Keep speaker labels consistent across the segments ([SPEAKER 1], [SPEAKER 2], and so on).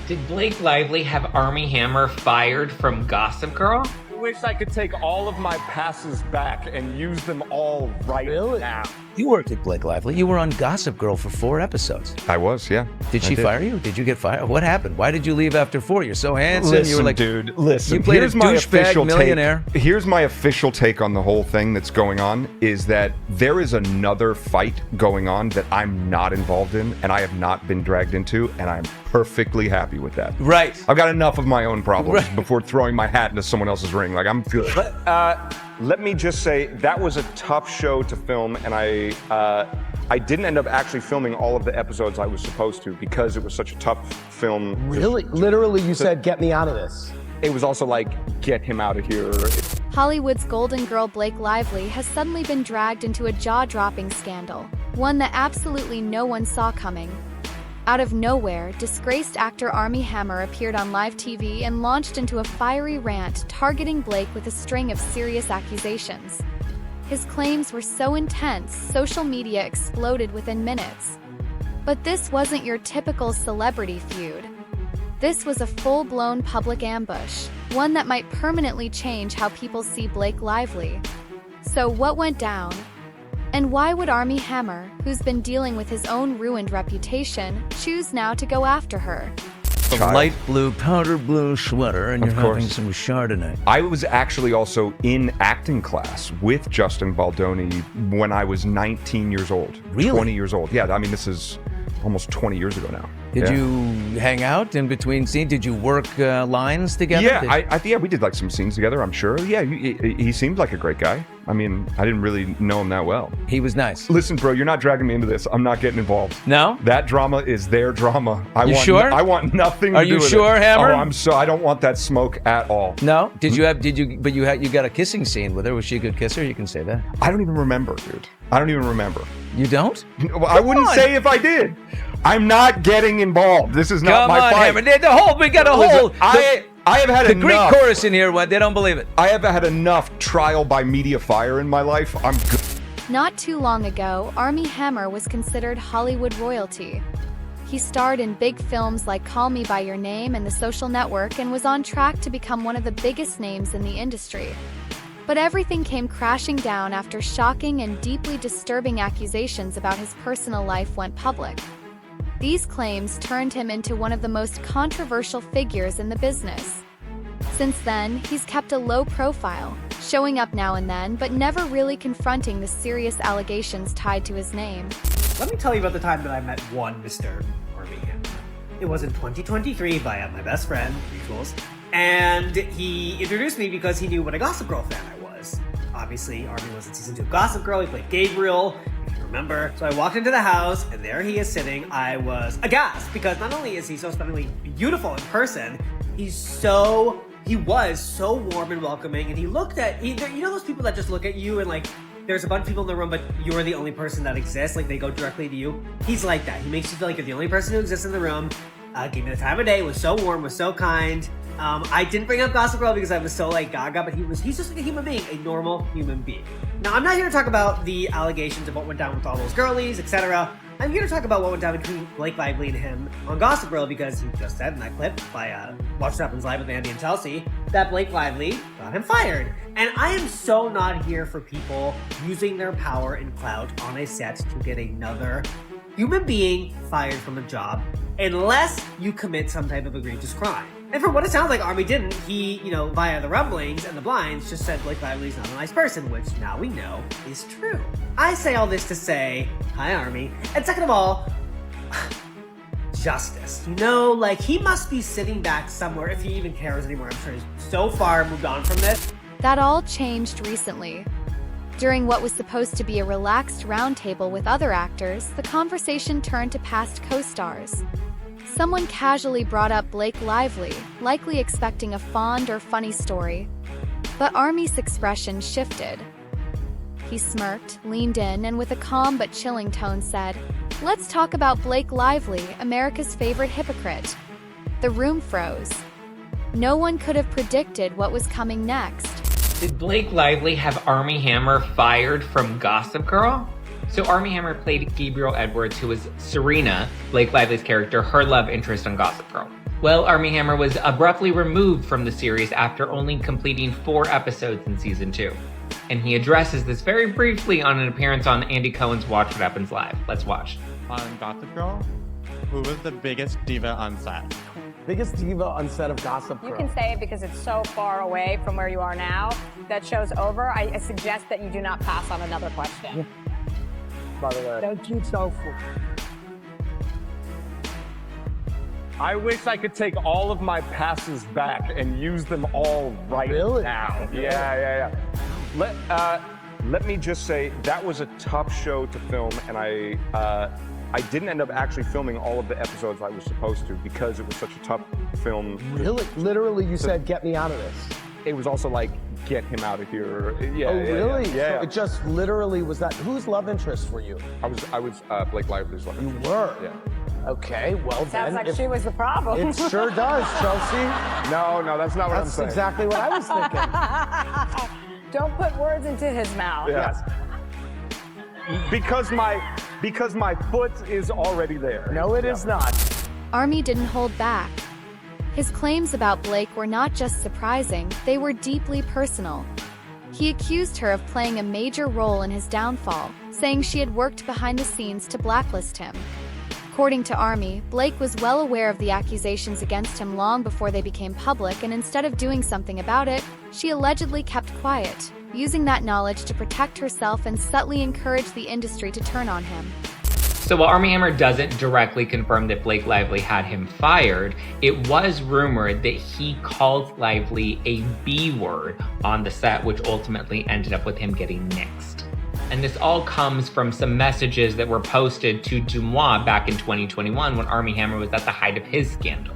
[SPEAKER 1] Did Blake Lively have Armie Hammer fired from Gossip Girl?
[SPEAKER 2] I wish I could take all of my passes back and use them all right now.
[SPEAKER 3] You worked at Blake Lively. You were on Gossip Girl for 4 episodes.
[SPEAKER 4] I was, yeah.
[SPEAKER 3] Did she fire you? Did you get fired? What happened? Why did you leave after 4? You're so handsome.
[SPEAKER 4] Listen,
[SPEAKER 3] you were like,
[SPEAKER 4] dude, listen.
[SPEAKER 3] You played
[SPEAKER 4] Here's
[SPEAKER 3] a
[SPEAKER 4] my
[SPEAKER 3] douchebag
[SPEAKER 4] official
[SPEAKER 3] millionaire.
[SPEAKER 4] Here's my official take on the whole thing that's going on, is that there is another fight going on that I'm not involved in and I have not been dragged into, and I'm perfectly happy with that.
[SPEAKER 3] Right.
[SPEAKER 4] I've got enough of my own problems before throwing my hat into someone else's ring. Like, I'm good.
[SPEAKER 2] Let me just say, that was a tough show to film, and I didn't end up actually filming all of the episodes I was supposed to because it was such a tough film.
[SPEAKER 5] Really? Literally, you said, get me out of this.
[SPEAKER 2] It was also like, get him out of here.
[SPEAKER 6] Hollywood's golden girl Blake Lively has suddenly been dragged into a jaw-dropping scandal, one that absolutely no one saw coming. Out of nowhere, disgraced actor Armie Hammer appeared on live TV and launched into a fiery rant targeting Blake with a string of serious accusations. His claims were so intense, social media exploded within minutes. But this wasn't your typical celebrity feud. This was a full-blown public ambush, one that might permanently change how people see Blake Lively. So what went down? And why would Armie Hammer, who's been dealing with his own ruined reputation, choose now to go after her?
[SPEAKER 3] A light blue, powder blue sweater, and you're having some Chardonnay.
[SPEAKER 4] I was actually also in acting class with Justin Baldoni when I was 19 years old.
[SPEAKER 3] Really?
[SPEAKER 4] 20 years old. Yeah, I mean, this is almost 20 years ago now.
[SPEAKER 3] Did you hang out in between scenes? Did you work lines together?
[SPEAKER 4] Yeah, we did like some scenes together, I'm sure. Yeah, he seemed like a great guy. I mean, I didn't really know him that well.
[SPEAKER 3] He was nice.
[SPEAKER 4] Listen, bro, you're not dragging me into this. I'm not getting involved.
[SPEAKER 3] No?
[SPEAKER 4] That drama is their drama.
[SPEAKER 3] Sure?
[SPEAKER 4] I want nothing to
[SPEAKER 3] Are
[SPEAKER 4] do
[SPEAKER 3] you
[SPEAKER 4] with
[SPEAKER 3] sure,
[SPEAKER 4] it.
[SPEAKER 3] Hammer?
[SPEAKER 4] Oh, I don't want that smoke at all.
[SPEAKER 3] No? But you got a kissing scene with her. Was she a good kisser? You can say that.
[SPEAKER 4] I don't even remember, dude. I don't even remember.
[SPEAKER 3] You don't?
[SPEAKER 4] I wouldn't say if I did. I'm not getting involved. This is not my fight.
[SPEAKER 3] Hammer. We got a whole...
[SPEAKER 4] I have had
[SPEAKER 3] the
[SPEAKER 4] enough.
[SPEAKER 3] Greek chorus in here, they don't believe it.
[SPEAKER 4] I have had enough trial by media fire in my life. I'm good.
[SPEAKER 6] Not too long ago, Armie Hammer was considered Hollywood royalty. He starred in big films like Call Me By Your Name and The Social Network and was on track to become one of the biggest names in the industry. But everything came crashing down after shocking and deeply disturbing accusations about his personal life went public. These claims turned him into one of the most controversial figures in the business. Since then, he's kept a low profile, showing up now and then, but never really confronting the serious allegations tied to his name.
[SPEAKER 7] Let me tell you about the time that I met one Mr. Armie Hammer. It was in 2023 by my best friend, Rituals, and he introduced me because he knew what a Gossip Girl fan I was. Obviously, Armie was in season 2 of Gossip Girl. He played Gabriel, if you remember. So I walked into the house, and there he is sitting. I was aghast because not only is he so stunningly beautiful in person, he was so warm and welcoming, and he looked at, you know those people that just look at you and like, there's a bunch of people in the room, but you're the only person that exists, like they go directly to you? He's like that. He makes you feel like you're the only person who exists in the room. Gave me the time of day, was so warm, was so kind. I didn't bring up Gossip Girl because I was so like gaga, but he's just like a human being, a normal human being. Now, I'm not here to talk about the allegations of what went down with all those girlies, etc. I'm here to talk about what went down between Blake Lively and him on Gossip Girl, because he just said in that clip by Watch What Happens Live with Andy and Chelsea that Blake Lively got him fired. And I am so not here for people using their power and clout on a set to get another human being fired from a job unless you commit some type of egregious crime. And from what it sounds like, Armie didn't. He, via the rumblings and the blinds, just said Blake Lively's not a nice person, which now we know is true. I say all this to say, hi Armie. And second of all, justice. He must be sitting back somewhere, if he even cares anymore. I'm sure he's so far moved on from this.
[SPEAKER 6] That all changed recently. During what was supposed to be a relaxed roundtable with other actors, the conversation turned to past co-stars. Someone casually brought up Blake Lively, likely expecting a fond or funny story. But Armie's expression shifted. He smirked, leaned in, and with a calm but chilling tone said, "Let's talk about Blake Lively, America's favorite hypocrite." The room froze. No one could have predicted what was coming next.
[SPEAKER 1] Did Blake Lively have Armie Hammer fired from Gossip Girl? So Armie Hammer played Gabriel Edwards, who was Serena, Blake Lively's character, her love interest on Gossip Girl. Well, Armie Hammer was abruptly removed from the series after only completing 4 episodes in season 2. And he addresses this very briefly on an appearance on Andy Cohen's Watch What Happens Live. Let's watch.
[SPEAKER 8] On Gossip Girl, who was the biggest diva on set?
[SPEAKER 5] Biggest diva on set of Gossip Girl.
[SPEAKER 9] You can say it because it's so far away from where you are now. That show's over. I suggest that you do not pass on another question.
[SPEAKER 5] By the way.
[SPEAKER 10] Don't you so full.
[SPEAKER 2] I wish I could take all of my passes back and use them all right now. Yeah. Let me just say that was a tough show to film, and I didn't end up actually filming all of the episodes I was supposed to because it was such a tough film.
[SPEAKER 5] Really? Literally, you said, get me out of this.
[SPEAKER 2] It was also like, get him out of here. Yeah.
[SPEAKER 5] Oh, really?
[SPEAKER 2] Yeah.
[SPEAKER 5] So it just literally was that. Whose love interest for you?
[SPEAKER 2] I was Blake Lively's love interest.
[SPEAKER 5] You were?
[SPEAKER 2] Yeah.
[SPEAKER 5] Okay, well
[SPEAKER 9] Sounds
[SPEAKER 5] then.
[SPEAKER 9] like she was the problem.
[SPEAKER 5] It sure does, Chelsea.
[SPEAKER 2] No, that's not what I'm saying.
[SPEAKER 5] That's exactly what I was thinking.
[SPEAKER 9] Don't put words into his mouth.
[SPEAKER 2] Yes. Because my foot is already there.
[SPEAKER 5] No, it is not.
[SPEAKER 6] Armie didn't hold back. His claims about Blake were not just surprising, they were deeply personal. He accused her of playing a major role in his downfall, saying she had worked behind the scenes to blacklist him. According to Armie, Blake was well aware of the accusations against him long before they became public, and instead of doing something about it, she allegedly kept quiet, using that knowledge to protect herself and subtly encourage the industry to turn on him.
[SPEAKER 1] So while Armie Hammer doesn't directly confirm that Blake Lively had him fired, it was rumored that he called Lively a B-word on the set, which ultimately ended up with him getting nixed. And this all comes from some messages that were posted to Dumois back in 2021 when Armie Hammer was at the height of his scandal.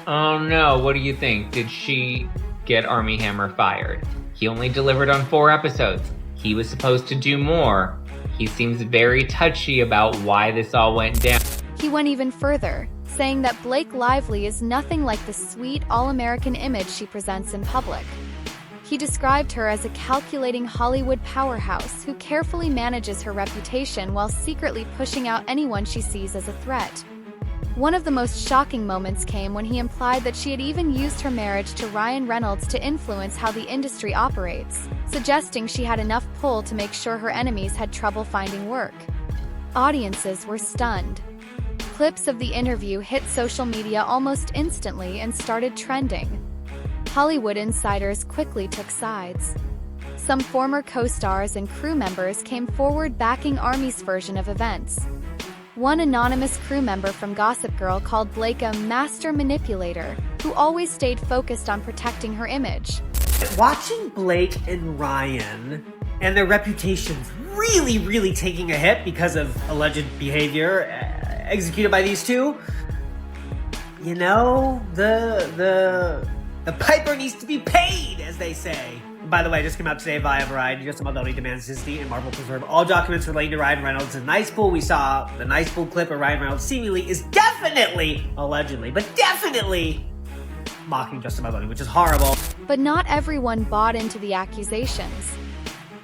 [SPEAKER 1] Oh no, what do you think? Did she get Armie Hammer fired? He only delivered on 4 episodes. He was supposed to do more. He seems very touchy about why this all went down.
[SPEAKER 6] He went even further, saying that Blake Lively is nothing like the sweet, all-American image she presents in public. He described her as a calculating Hollywood powerhouse who carefully manages her reputation while secretly pushing out anyone she sees as a threat. One of the most shocking moments came when he implied that she had even used her marriage to Ryan Reynolds to influence how the industry operates, suggesting she had enough pull to make sure her enemies had trouble finding work. Audiences were stunned. Clips of the interview hit social media almost instantly and started trending. Hollywood insiders quickly took sides. Some former co-stars and crew members came forward backing Armie's version of events. One anonymous crew member from Gossip Girl called Blake a master manipulator who always stayed focused on protecting her image.
[SPEAKER 7] Watching Blake and Ryan and their reputations really taking a hit because of alleged behavior executed by these two, you know, the piper needs to be paid, as they say. By the way, just came out today via Variety. Just Mobility demands Disney and Marvel preserve all documents relating to Ryan Reynolds and Nice Pool. We saw the Nice Pool clip of Ryan Reynolds seemingly is definitely, allegedly, but definitely mocking Just Mobility, which is horrible.
[SPEAKER 6] But not everyone bought into the accusations.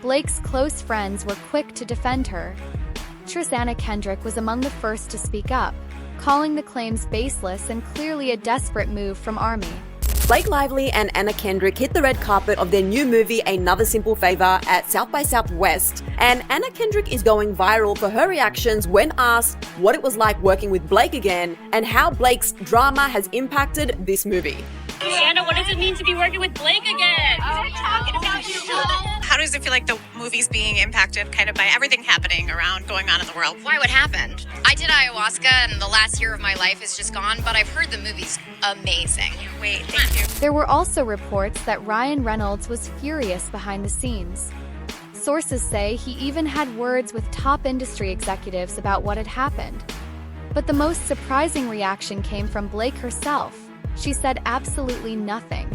[SPEAKER 6] Blake's close friends were quick to defend her. Anna Kendrick was among the first to speak up, calling the claims baseless and clearly a desperate move from Armie.
[SPEAKER 11] Blake Lively and Anna Kendrick hit the red carpet of their new movie Another Simple Favor at South by Southwest, and Anna Kendrick is going viral for her reactions when asked what it was like working with Blake again and how Blake's drama has impacted this movie.
[SPEAKER 12] Anna, what does it mean to be working with Blake again? Talking about you.
[SPEAKER 13] How does it feel like the movie's being impacted kind of by everything happening around, going on in the world?
[SPEAKER 12] Why, what happened? I did ayahuasca and the last year of my life is just gone, but I've heard the movie's amazing.
[SPEAKER 13] Wait, thank you.
[SPEAKER 6] There were also reports that Ryan Reynolds was furious behind the scenes. Sources say he even had words with top industry executives about what had happened. But the most surprising reaction came from Blake herself. She said absolutely nothing.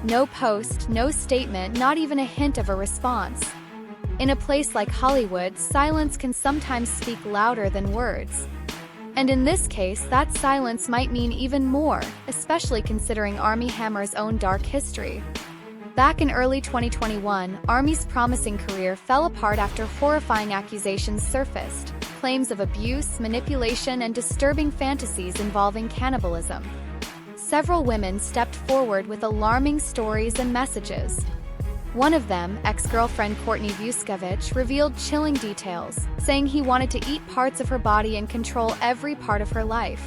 [SPEAKER 6] No post, no statement, not even a hint of a response. In a place like Hollywood, silence can sometimes speak louder than words. And in this case, that silence might mean even more, especially considering Armie Hammer's own dark history. Back in early 2021, Armie's promising career fell apart after horrifying accusations surfaced, claims of abuse, manipulation, and disturbing fantasies involving cannibalism. several women stepped forward with alarming stories and messages. One of them, ex-girlfriend Courtney Vuskovic, revealed chilling details, saying he wanted to eat parts of her body and control every part of her life.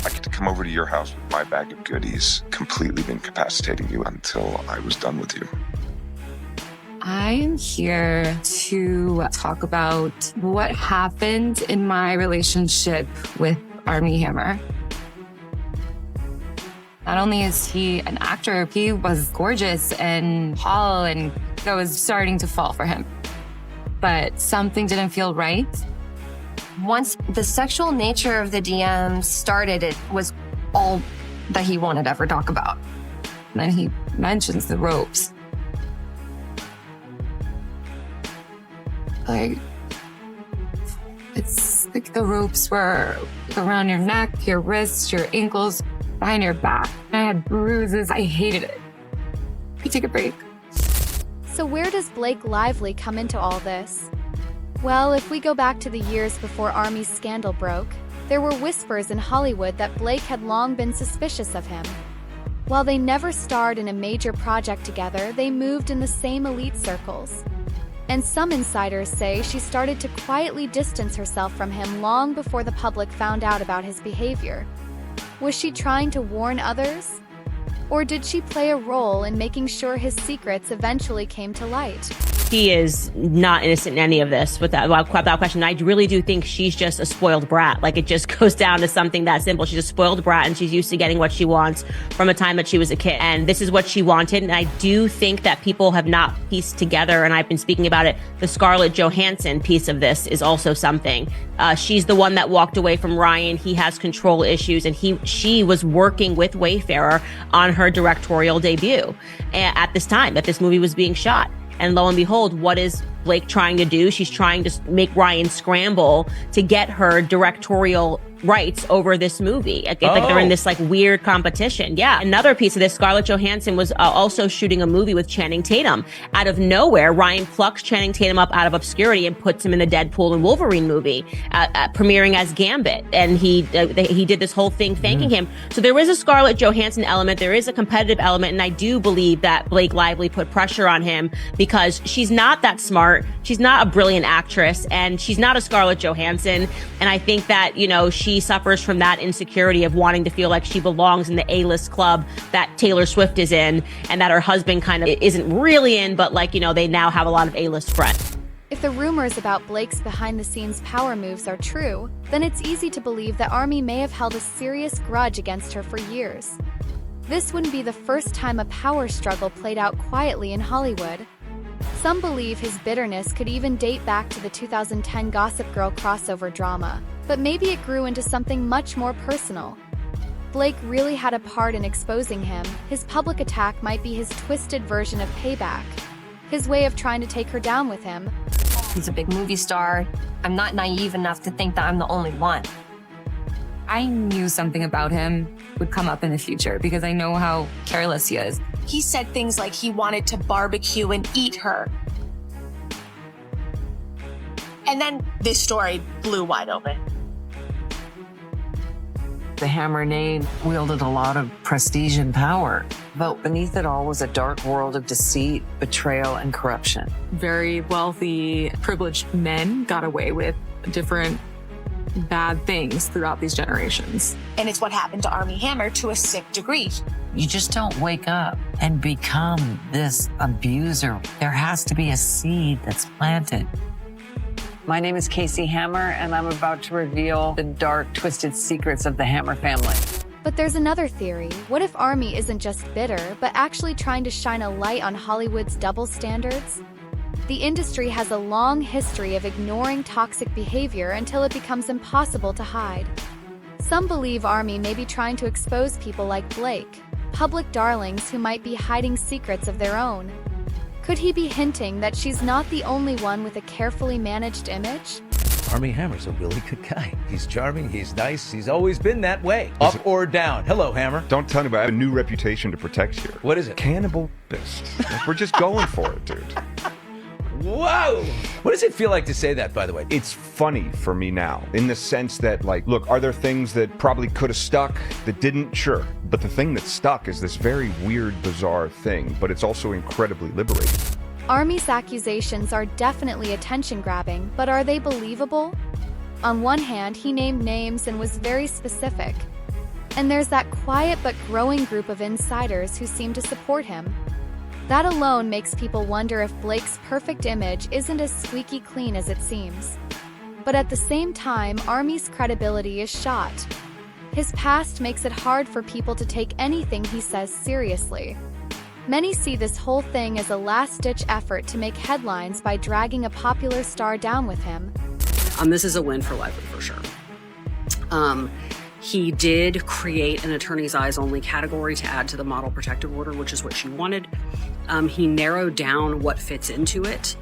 [SPEAKER 10] I get to come over to your house with my bag of goodies, completely incapacitating you until I was done with you.
[SPEAKER 14] I'm here to talk about what happened in my relationship with Armie Hammer. Not only is he an actor, he was gorgeous and tall, and I was starting to fall for him. But something didn't feel right. Once the sexual nature of the DM started, it was all that he wanted to ever talk about. And then he mentions the ropes. Like, it's like the ropes were around your neck, your wrists, your ankles, behind your back. I had bruises. I hated it. We take a break.
[SPEAKER 6] So where does Blake Lively come into all this? Well, if we go back to the years before Armie's scandal broke, there were whispers in Hollywood that Blake had long been suspicious of him. While they never starred in a major project together, they moved in the same elite circles. And some insiders say she started to quietly distance herself from him long before the public found out about his behavior. Was she trying to warn others? Or did she play a role in making sure his secrets eventually came to light?
[SPEAKER 15] He is not innocent in any of this without question. I really do think she's just a spoiled brat. Like, it just goes down to something that simple. She's a spoiled brat, and she's used to getting what she wants from a time that she was a kid. And this is what she wanted. And I do think that people have not pieced together, and I've been speaking about it, the Scarlett Johansson piece of this is also something. She's the one that walked away from Ryan. He has control issues, and she was working with Wayfarer on her directorial debut at this time that this movie was being shot. And lo and behold, what is Blake trying to do? She's trying to make Ryan scramble to get her directorial rights over this movie. Like they're in this like weird competition. Yeah. Another piece of this, Scarlett Johansson was also shooting a movie with Channing Tatum. Out of nowhere, Ryan plucks Channing Tatum up out of obscurity and puts him in the Deadpool and Wolverine movie, premiering as Gambit. And he did this whole thing thanking him. So there is a Scarlett Johansson element. There is a competitive element. And I do believe that Blake Lively put pressure on him because she's not that smart. She's not a brilliant actress, and she's not a Scarlett Johansson. And I think that, you know, she suffers from that insecurity of wanting to feel like she belongs in the A-list club that Taylor Swift is in, and that her husband kind of isn't really in, but like, you know, they now have a lot of A-list friends.
[SPEAKER 6] If the rumors about Blake's behind-the-scenes power moves are true, then it's easy to believe that Armie may have held a serious grudge against her for years. This wouldn't be the first time a power struggle played out quietly in Hollywood. Some believe his bitterness could even date back to the 2010 Gossip Girl crossover drama, but maybe it grew into something much more personal. Blake really had a part in exposing him. His public attack might be his twisted version of payback, his way of trying to take her down with him.
[SPEAKER 14] He's a big movie star. I'm not naive enough to think that I'm the only one. I knew something about him would come up in the future because I know how careless he is.
[SPEAKER 16] He said things like he wanted to barbecue and eat her. And then this story blew wide open.
[SPEAKER 17] The Hammer name wielded a lot of prestige and power, but beneath it all was a dark world of deceit, betrayal, and corruption.
[SPEAKER 18] Very wealthy, privileged men got away with different bad things throughout these generations.
[SPEAKER 16] And it's what happened to Armie Hammer to a sick degree.
[SPEAKER 17] You just don't wake up and become this abuser. There has to be a seed that's planted. My name is Casey Hammer, and I'm about to reveal the dark, twisted secrets of the Hammer family.
[SPEAKER 6] But there's another theory. What if Armie isn't just bitter, but actually trying to shine a light on Hollywood's double standards? The industry has a long history of ignoring toxic behavior until it becomes impossible to hide. Some believe Armie may be trying to expose people like Blake, public darlings who might be hiding secrets of their own. Could he be hinting that she's not the only one with a carefully managed image?
[SPEAKER 3] Armie Hammer's a really good guy. He's charming, he's nice, he's always been that way. Up or down. Hello, Hammer.
[SPEAKER 4] Don't tell anybody. I have a new reputation to protect here.
[SPEAKER 3] What is it?
[SPEAKER 4] Cannibal fist. Like, we're just going for it, dude.
[SPEAKER 3] Whoa! What does it feel like to say that, by the way?
[SPEAKER 4] It's funny for me now, in the sense that, like, look, are there things that probably could have stuck that didn't? Sure. But the thing that stuck is this very weird, bizarre thing, but it's also incredibly liberating.
[SPEAKER 6] Armie's accusations are definitely attention-grabbing, but are they believable? On one hand, he named names and was very specific. And there's that quiet but growing group of insiders who seem to support him. That alone makes people wonder if Blake's perfect image isn't as squeaky clean as it seems. But at the same time, Armie's credibility is shot. His past makes it hard for people to take anything he says seriously. Many see this whole thing as a last-ditch effort to make headlines by dragging a popular star down with him.
[SPEAKER 19] This is a win for Lively for sure. He did create an attorney's eyes only category to add to the model protective order, which is what she wanted. He narrowed down what fits into it.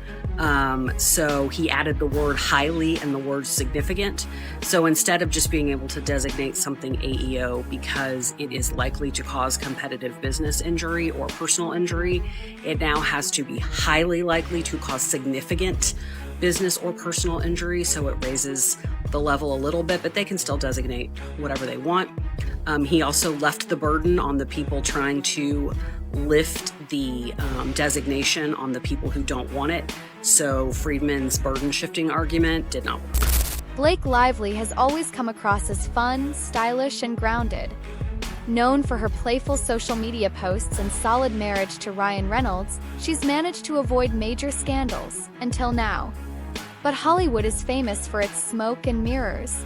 [SPEAKER 19] So he added the word highly and the word significant. So instead of just being able to designate something AEO because it is likely to cause competitive business injury or personal injury, it now has to be highly likely to cause significant business or personal injury. So it raises the level a little bit, but they can still designate whatever they want. He also left the burden on the people trying to lift the designation on the people who don't want it. So Friedman's burden shifting argument did not work.
[SPEAKER 6] Blake Lively has always come across as fun, stylish, and grounded. Known for her playful social media posts and solid marriage to Ryan Reynolds, she's managed to avoid major scandals, until now. But Hollywood is famous for its smoke and mirrors.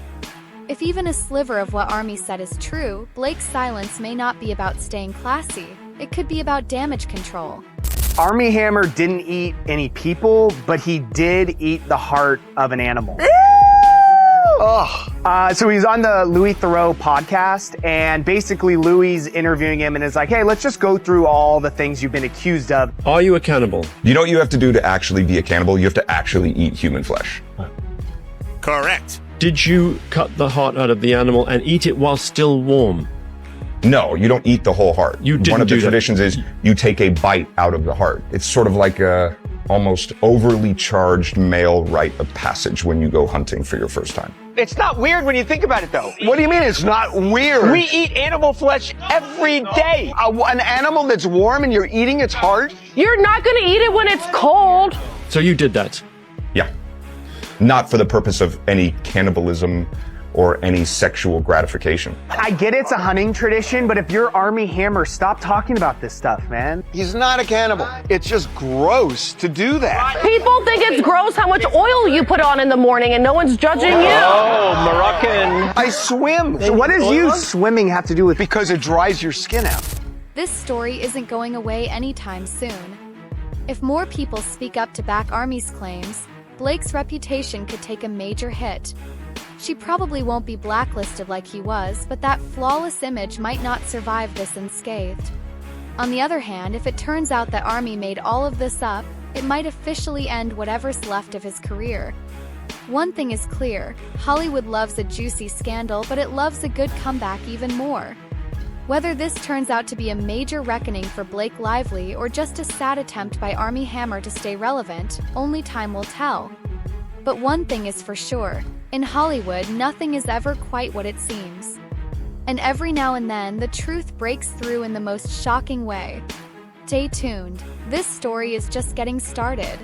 [SPEAKER 6] If even a sliver of what Armie said is true, Blake's silence may not be about staying classy. It could be about damage control.
[SPEAKER 5] Armie Hammer didn't eat any people, but he did eat the heart of an animal. So he's on the Louis Theroux podcast, and basically Louis interviewing him and is like, hey, let's just go through all the things you've been accused of.
[SPEAKER 20] Are you a cannibal?
[SPEAKER 10] You know what you have to do to actually be a cannibal? You have to actually eat human flesh.
[SPEAKER 20] Correct. Did you cut the heart out of the animal and eat it while still warm?
[SPEAKER 10] No, you don't eat the whole heart.
[SPEAKER 20] You didn't.
[SPEAKER 10] One of the traditions is you take a bite out of the heart. It's sort of like a almost overly charged male rite of passage when you go hunting for your first time.
[SPEAKER 5] It's not weird when you think about it, though. What do you mean it's not weird? We eat animal flesh every day. An animal that's warm and you're eating its heart?
[SPEAKER 15] You're not going to eat it when it's cold.
[SPEAKER 20] So you did that?
[SPEAKER 10] Yeah. Not for the purpose of any cannibalism or any sexual gratification.
[SPEAKER 5] I get it's a hunting tradition, but if you're Armie Hammer, stop talking about this stuff, man. He's not a cannibal. It's just gross to do that.
[SPEAKER 15] People think it's gross how much oil you put on in the morning and no one's judging you.
[SPEAKER 5] Oh, Moroccan. I swim. So what does you swimming have to do with? Because it dries your skin out.
[SPEAKER 6] This story isn't going away anytime soon. If more people speak up to back Armie's claims, Blake's reputation could take a major hit. She probably won't be blacklisted like he was, but that flawless image might not survive this unscathed. On the other hand, if it turns out that Armie made all of this up, it might officially end whatever's left of his career. One thing is clear, Hollywood loves a juicy scandal, but it loves a good comeback even more. Whether this turns out to be a major reckoning for Blake Lively or just a sad attempt by Armie Hammer to stay relevant, only time will tell. But one thing is for sure, in Hollywood, nothing is ever quite what it seems. And every now and then, the truth breaks through in the most shocking way. Stay tuned. This story is just getting started.